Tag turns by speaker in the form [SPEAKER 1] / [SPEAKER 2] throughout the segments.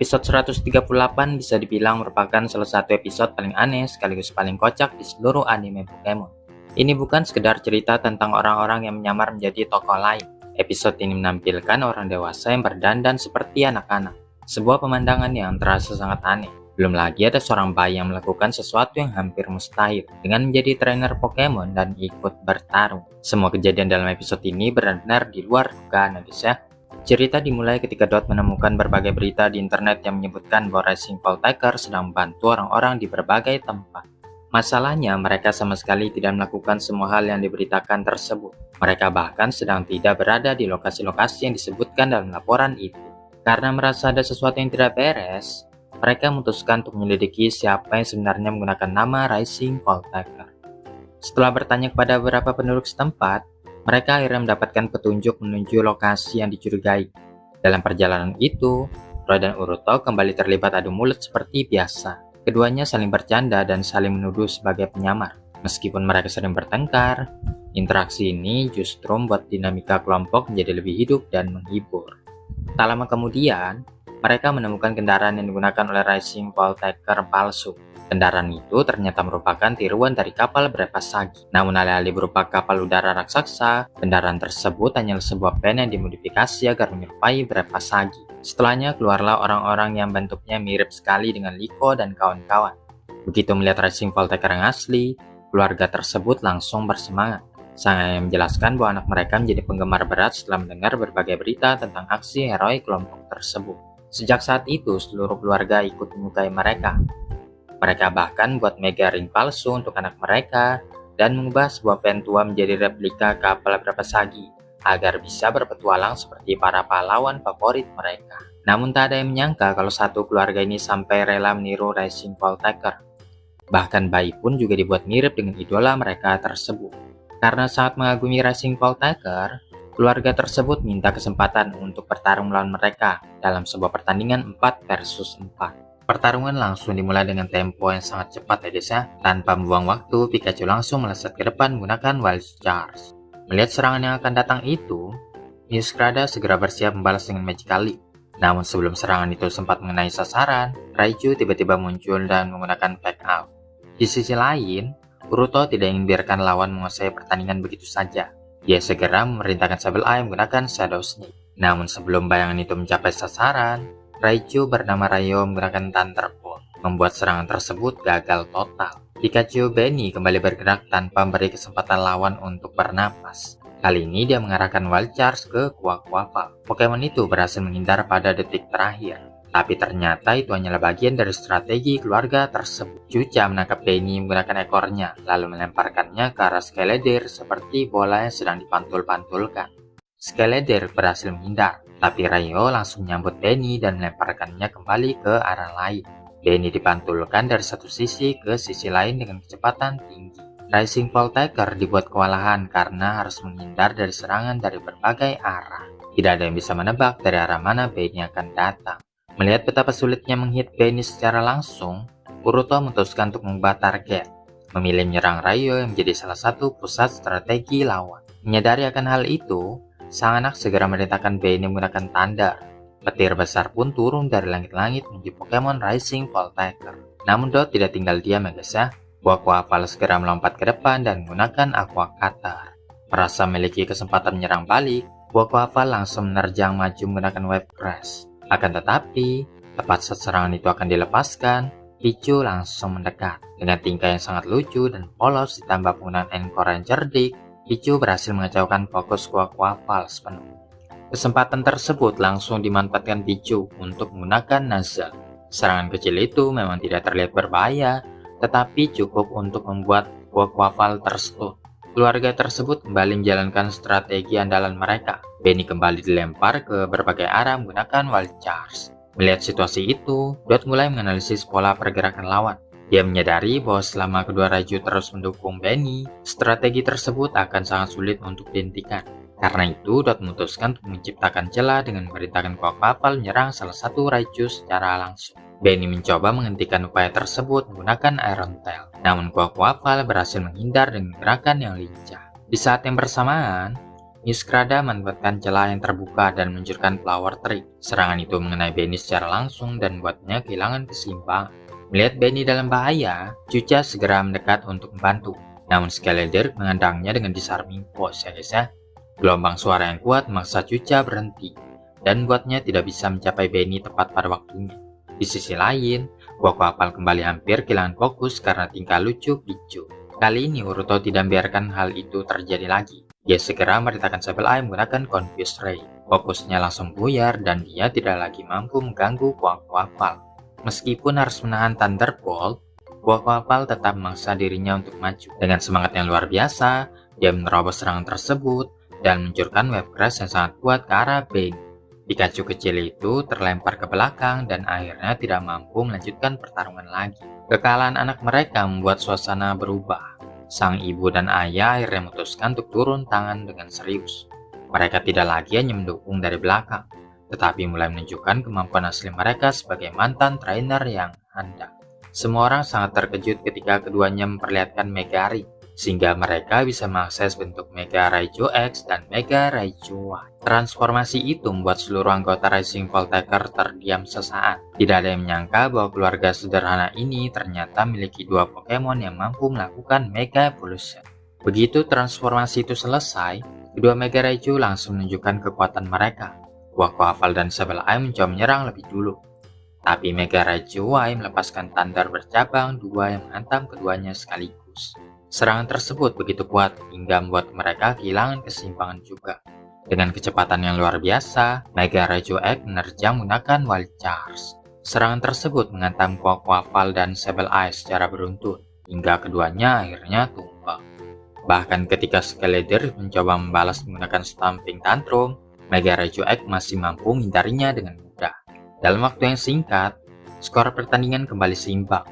[SPEAKER 1] Episode 138 bisa dibilang merupakan salah satu episode paling aneh sekaligus paling kocak di seluruh anime Pokemon. Ini bukan sekedar cerita tentang orang-orang yang menyamar menjadi tokoh lain. Episode ini menampilkan orang dewasa yang berdandan seperti anak-anak. Sebuah pemandangan yang terasa sangat aneh. Belum lagi ada seorang bayi yang melakukan sesuatu yang hampir mustahil dengan menjadi trainer Pokemon dan ikut bertarung. Semua kejadian dalam episode ini benar-benar di luar dugaan, guys ya. Cerita dimulai ketika Dot menemukan berbagai berita di internet yang menyebutkan bahwa Rising Voltaker sedang membantu orang-orang di berbagai tempat. Masalahnya, mereka sama sekali tidak melakukan semua hal yang diberitakan tersebut. Mereka bahkan sedang tidak berada di lokasi-lokasi yang disebutkan dalam laporan itu. Karena merasa ada sesuatu yang tidak beres, mereka memutuskan untuk menyelidiki siapa yang sebenarnya menggunakan nama Rising Voltaker. Setelah bertanya kepada beberapa penduduk setempat, mereka akhirnya mendapatkan petunjuk menuju lokasi yang dicurigai. Dalam perjalanan itu, Roy dan Uruto kembali terlibat adu mulut seperti biasa. Keduanya saling bercanda dan saling menuduh sebagai penyamar. Meskipun mereka sering bertengkar, interaksi ini justru membuat dinamika kelompok menjadi lebih hidup dan menghibur. Tak lama kemudian, mereka menemukan kendaraan yang digunakan oleh Rising Voltaker palsu. Kendaraan itu ternyata merupakan tiruan dari kapal Brepasagi. Namun alih-alih berupa kapal udara raksasa, kendaraan tersebut hanyalah sebuah van yang dimodifikasi agar menyerupai Brepasagi. Setelahnya keluarlah orang-orang yang bentuknya mirip sekali dengan Liko dan kawan-kawan. Begitu melihat Rising Voltaker yang asli, keluarga tersebut langsung bersemangat. Sang ayah menjelaskan bahwa anak mereka menjadi penggemar berat setelah mendengar berbagai berita tentang aksi heroik kelompok tersebut. Sejak saat itu, seluruh keluarga ikut menyukai mereka. Mereka bahkan buat mega ring palsu untuk anak mereka dan mengubah sebuah van tua menjadi replika kapal Brepasagi agar bisa berpetualang seperti para pahlawan favorit mereka. Namun tak ada yang menyangka kalau satu keluarga ini sampai rela meniru Rising Voltaker. Bahkan bayi pun juga dibuat mirip dengan idola mereka tersebut. Karena sangat mengagumi Rising Voltaker, keluarga tersebut minta kesempatan untuk bertarung melawan mereka dalam sebuah pertandingan 4 versus 4. Pertarungan langsung dimulai dengan tempo yang sangat cepat ya guys ya. Tanpa membuang waktu, Pikachu langsung melesat ke depan menggunakan Wild Charge. Melihat serangan yang akan datang itu, Meowscarada segera bersiap membalas dengan Magical Leap. Namun sebelum serangan itu sempat mengenai sasaran, Raichu tiba-tiba muncul dan menggunakan Fake Out. Di sisi lain, Uruto tidak ingin biarkan lawan menguasai pertandingan begitu saja. Dia segera memerintahkan Sableye Eye menggunakan Shadow Sneak. Namun sebelum bayangan itu mencapai sasaran, Raichu bernama Rayo menggunakan Thunderbolt, membuat serangan tersebut gagal total. Pikachu Benny kembali bergerak tanpa memberi kesempatan lawan untuk bernapas. Kali ini dia mengarahkan Wild Charge ke Quaquaval. Pokemon itu berhasil menghindar pada detik terakhir. Tapi ternyata itu hanyalah bagian dari strategi keluarga tersebut. Chucha menangkap Benny menggunakan ekornya, lalu melemparkannya ke arah Skeledir seperti bola yang sedang dipantul-pantulkan. Skeledir berhasil menghindar, tapi Rayo langsung menyambut Benny dan melemparkannya kembali ke arah lain. Benny dipantulkan dari satu sisi ke sisi lain dengan kecepatan tinggi. Rising Voltaker dibuat kewalahan karena harus menghindar dari serangan dari berbagai arah. Tidak ada yang bisa menebak dari arah mana Benny akan datang. Melihat betapa sulitnya menghit Benny secara langsung, Uruto memutuskan untuk mengubah target, memilih menyerang Rayo yang menjadi salah satu pusat strategi lawan. Menyadari akan hal itu, sang anak segera merintahkan Benny menggunakan Thunder. Petir besar pun turun dari langit-langit menuju Pokemon Rising Voltaker. Namun Dot tidak tinggal diam ya guys ya. Quaquaval segera melompat ke depan dan menggunakan Aqua Cutter. Merasa memiliki kesempatan menyerang balik, Quaquaval langsung menerjang maju menggunakan Wave Crash. Akan tetapi, tepat saat serangan itu akan dilepaskan, Pichu langsung mendekat. Dengan tingkah yang sangat lucu dan polos ditambah penggunaan Encore yang cerdik, Pichu berhasil mengacaukan fokus Quaquaval sepenuhnya. Kesempatan tersebut langsung dimanfaatkan Pichu untuk menggunakan Nuzzle. Serangan kecil itu memang tidak terlihat berbahaya, tetapi cukup untuk membuat Quaquaval terstun. Keluarga tersebut kembali menjalankan strategi andalan mereka. Benny kembali dilempar ke berbagai arah menggunakan Wild Charge. Melihat situasi itu, Dot mulai menganalisis pola pergerakan lawan. Dia menyadari bahwa selama kedua Raichu terus mendukung Benny, strategi tersebut akan sangat sulit untuk dihentikan. Karena itu, Dot memutuskan untuk menciptakan celah dengan memerintahkan Quaquaval menyerang salah satu Raichu secara langsung. Benny mencoba menghentikan upaya tersebut menggunakan Iron Tail. Namun Quaquaval berhasil menghindar dengan gerakan yang lincah. Di saat yang bersamaan, Muskrada memanfaatkan celah yang terbuka dan meluncurkan flower trick. Serangan itu mengenai Benny secara langsung dan membuatnya kehilangan keseimbangan. Melihat Benny dalam bahaya, Chucha segera mendekat untuk membantu. Namun Skeledir menghadangnya dengan disarming pose ya guys ya. Gelombang suara yang kuat memaksa Chucha berhenti dan membuatnya tidak bisa mencapai Benny tepat pada waktunya. Di sisi lain, Quack Apal kembali hampir kehilangan fokus karena tingkah lucu Pichu. Kali ini Uruto tidak membiarkan hal itu terjadi lagi. Dia segera merintahkan Sable Eye menggunakan Confuse Ray. Fokusnya langsung buyar dan dia tidak lagi mampu mengganggu Quack Apal. Meskipun harus menahan Thunderbolt, Quack Apal tetap memaksa dirinya untuk maju. Dengan semangat yang luar biasa, dia menerobos serangan tersebut dan meluncurkan Wave Crash yang sangat kuat ke arah Benny. Pikachu kecil itu terlempar ke belakang dan akhirnya tidak mampu melanjutkan pertarungan lagi. Kekalahan anak mereka membuat suasana berubah. Sang ibu dan ayah akhirnya memutuskan untuk turun tangan dengan serius. Mereka tidak lagi hanya mendukung dari belakang, tetapi mulai menunjukkan kemampuan asli mereka sebagai mantan trainer yang handal. Semua orang sangat terkejut ketika keduanya memperlihatkan Mega Ring, sehingga mereka bisa mengakses bentuk Mega Raichu X dan Mega Raichu Y. Transformasi itu membuat seluruh anggota Rising Voltaker terdiam sesaat. Tidak ada yang menyangka bahwa keluarga sederhana ini ternyata memiliki dua Pokemon yang mampu melakukan Mega Evolution. Begitu transformasi itu selesai, kedua Mega Raichu langsung menunjukkan kekuatan mereka. Quack Apal dan Sable Eye mencoba menyerang lebih dulu. Tapi Mega Raichu Y melepaskan Thunder bercabang dua yang menghantam keduanya sekaligus. Serangan tersebut begitu kuat hingga membuat mereka kehilangan keseimbangan juga. Dengan kecepatan yang luar biasa, Mega Raichu X menerjang menggunakan Wild Charge. Serangan tersebut menghantam Quack Apal dan Sable Eye secara beruntun, hingga keduanya akhirnya tumbang. Bahkan ketika Skeledir mencoba membalas menggunakan Stamping Tantrum, Mega Raichu X masih mampu menghindarinya dengan mudah. Dalam waktu yang singkat, skor pertandingan kembali seimbang.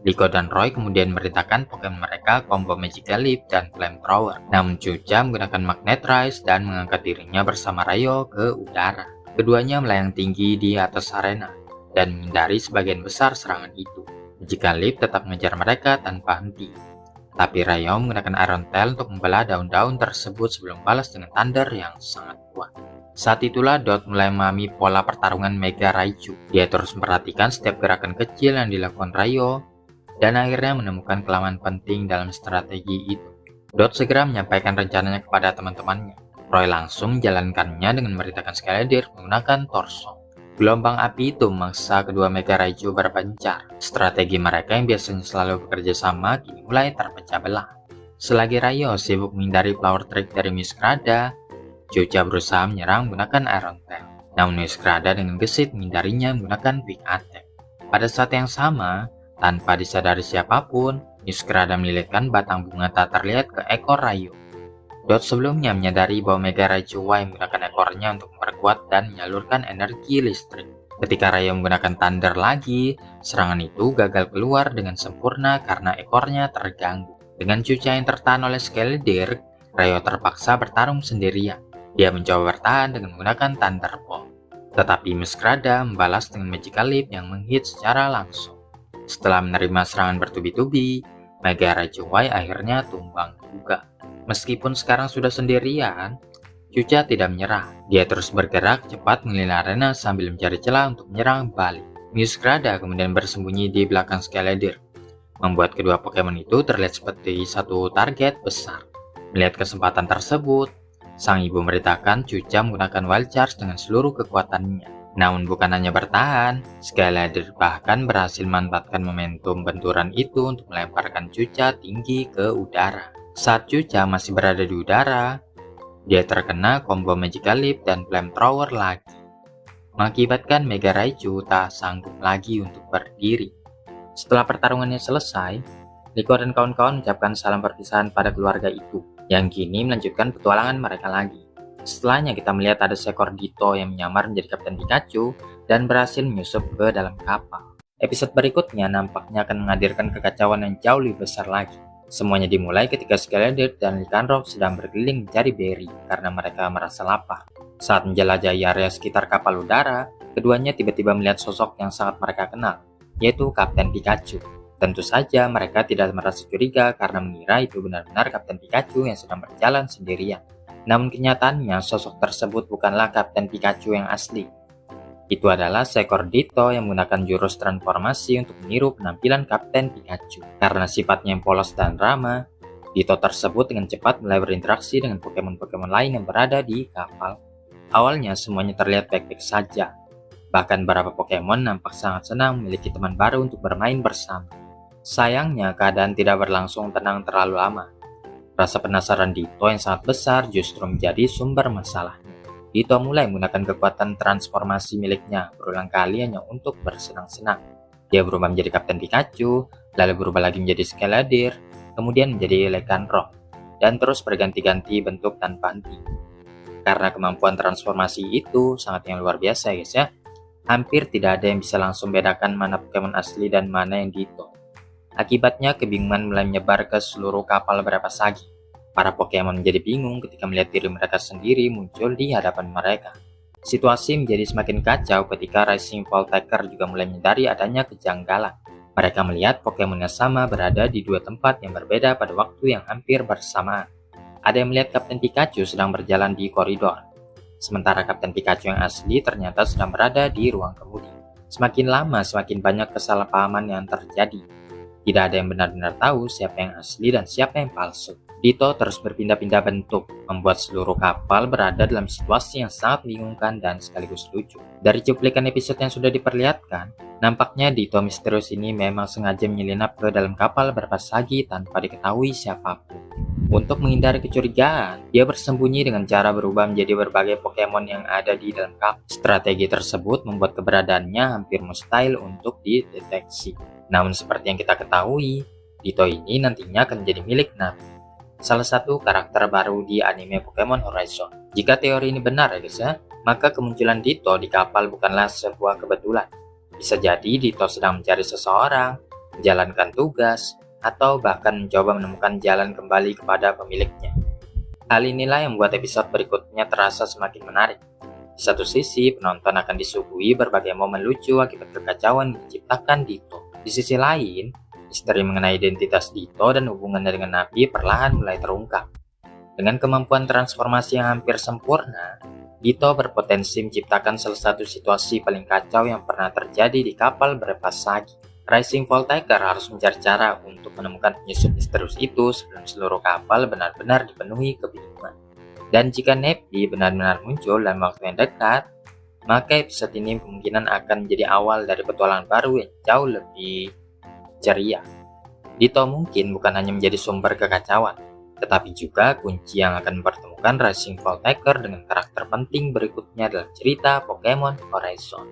[SPEAKER 1] Liko dan Roy kemudian memerintahkan Pokemon mereka combo Magical Leap dan Flamethrower. Namun Chucha menggunakan Magnet Rise dan mengangkat dirinya bersama Rayo ke udara. Keduanya melayang tinggi di atas arena dan menghindari sebagian besar serangan itu. Magical Leap tetap mengejar mereka tanpa henti. Tapi Rayo menggunakan Iron Tail untuk membelah daun-daun tersebut sebelum balas dengan Thunder yang sangat kuat. Saat itulah Dot mulai memahami pola pertarungan Mega Raichu. Dia terus memperhatikan setiap gerakan kecil yang dilakukan Rayo dan akhirnya menemukan kelemahan penting dalam strategi itu. Dot segera menyampaikan rencananya kepada teman-temannya. Roy langsung menjalankannya dengan memerintahkan Skeledir menggunakan Torso. Gelombang api itu memaksa kedua Mega Raichu berpencar. Strategi mereka yang biasanya selalu bekerja sama kini mulai terpecah belah. Selagi Rayo sibuk menghindari Flower Trick dari Muskrada, Chucha berusaha menyerang menggunakan Iron Tail. Namun Muskrada dengan gesit menghindarinya menggunakan Quick Attack. Pada saat yang sama, tanpa disadari siapapun, Muskrada melilitkan batang bunga tak terlihat ke ekor Rayo. Dot sebelumnya menyadari bahwa Mega Raichu Y menggunakan ekornya untuk memperkuat dan menyalurkan energi listrik. Ketika Rayo menggunakan Thunder lagi, serangan itu gagal keluar dengan sempurna karena ekornya terganggu. Dengan Chucha yang tertahan oleh Skeledir, Rayo terpaksa bertarung sendirian. Dia mencoba bertahan dengan menggunakan Thunderbolt. Tetapi Muskrada membalas dengan Magical Leap yang menghit secara langsung. Setelah menerima serangan bertubi-tubi, Mega Raichu Y akhirnya tumbang juga. Meskipun sekarang sudah sendirian, Chucha tidak menyerah. Dia terus bergerak cepat mengelilingi arena sambil mencari celah untuk menyerang balik. Muskrada kemudian bersembunyi di belakang Skeledir, membuat kedua Pokemon itu terlihat seperti satu target besar. Melihat kesempatan tersebut, sang ibu memerintahkan Chucha menggunakan Wild Charge dengan seluruh kekuatannya. Namun bukan hanya bertahan, Skeledir bahkan berhasil memanfaatkan momentum benturan itu untuk melemparkan Chucha tinggi ke udara. Saat Chucha masih berada di udara, dia terkena combo Magical Leap dan Flamethrower lagi, mengakibatkan Mega Raichu tak sanggup lagi untuk berdiri. Setelah pertarungannya selesai, Liko dan kawan-kawan mengucapkan salam perpisahan pada keluarga itu, yang kini melanjutkan petualangan mereka lagi. Setelahnya kita melihat ada seekor Ditto yang menyamar menjadi Kapten Pikachu dan berhasil menyusup ke dalam kapal. Episode berikutnya nampaknya akan menghadirkan kekacauan yang jauh lebih besar lagi. Semuanya dimulai ketika Skeledir dan Lycanroc sedang berkeliling mencari berry karena mereka merasa lapar. Saat menjelajahi area sekitar kapal udara, keduanya tiba-tiba melihat sosok yang sangat mereka kenal, yaitu Kapten Pikachu. Tentu saja mereka tidak merasa curiga karena mengira itu benar-benar Kapten Pikachu yang sedang berjalan sendirian. Namun kenyataannya sosok tersebut bukanlah Kapten Pikachu yang asli. Itu adalah seekor Ditto yang menggunakan jurus transformasi untuk meniru penampilan Kapten Pikachu. Karena sifatnya yang polos dan ramah, Ditto tersebut dengan cepat mulai berinteraksi dengan Pokemon-Pokemon lain yang berada di kapal. Awalnya semuanya terlihat baik-baik saja. Bahkan beberapa Pokemon nampak sangat senang memiliki teman baru untuk bermain bersama. Sayangnya keadaan tidak berlangsung tenang terlalu lama. Rasa penasaran Ditto yang sangat besar justru menjadi sumber masalah. Ditto mulai menggunakan kekuatan transformasi miliknya berulang kali hanya untuk bersenang-senang. Dia berubah menjadi Kapten Pikachu, lalu berubah lagi menjadi Skeledir, kemudian menjadi Lycanroc, dan terus berganti-ganti bentuk tanpa henti. Karena kemampuan transformasi itu sangat yang luar biasa guys ya, hampir tidak ada yang bisa langsung bedakan mana Pokemon asli dan mana yang Ditto. Akibatnya kebingungan mulai menyebar ke seluruh kapal Berapasagi. Para Pokemon menjadi bingung ketika melihat diri mereka sendiri muncul di hadapan mereka. Situasi menjadi semakin kacau ketika Rising Voltaker juga mulai menyadari adanya kejanggalan. Mereka melihat Pokemon yang sama berada di dua tempat yang berbeda pada waktu yang hampir bersamaan. Ada yang melihat Kapten Pikachu sedang berjalan di koridor, sementara Kapten Pikachu yang asli ternyata sedang berada di ruang kemudi. Semakin lama semakin banyak kesalahpahaman yang terjadi. Tidak ada yang benar-benar tahu siapa yang asli dan siapa yang palsu. Ditto terus berpindah-pindah bentuk, membuat seluruh kapal berada dalam situasi yang sangat membingungkan dan sekaligus lucu. Dari cuplikan episode yang sudah diperlihatkan, nampaknya Ditto misterius ini memang sengaja menyelinap ke dalam kapal Berapasagi tanpa diketahui siapapun. Untuk menghindari kecurigaan, dia bersembunyi dengan cara berubah menjadi berbagai Pokemon yang ada di dalam kapal. Strategi tersebut membuat keberadaannya hampir mustahil untuk dideteksi. Namun seperti yang kita ketahui, Ditto ini nantinya akan menjadi milik Nami, salah satu karakter baru di anime Pokemon Horizon. Jika teori ini benar ya guys ya, maka kemunculan Ditto di kapal bukanlah sebuah kebetulan. Bisa jadi Ditto sedang mencari seseorang, menjalankan tugas, atau bahkan mencoba menemukan jalan kembali kepada pemiliknya. Hal inilah yang membuat episode berikutnya terasa semakin menarik. Di satu sisi, penonton akan disuguhi berbagai momen lucu akibat kekacauan yang diciptakan Ditto. Di sisi lain, misteri mengenai identitas Ditto dan hubungannya dengan Navi perlahan mulai terungkap. Dengan kemampuan transformasi yang hampir sempurna, Ditto berpotensi menciptakan salah satu situasi paling kacau yang pernah terjadi di kapal Berapasagi. Rising Voltaker harus mencari cara untuk menemukan penyusup misterius itu sebelum seluruh kapal benar-benar dipenuhi kebingungan. Dan jika Navi benar-benar muncul dalam waktu yang dekat, maka episode ini kemungkinan akan menjadi awal dari petualangan baru yang jauh lebih ceria. Ditto mungkin bukan hanya menjadi sumber kekacauan, tetapi juga kunci yang akan mempertemukan Rising Voltaker dengan karakter penting berikutnya dalam cerita Pokemon Horizon.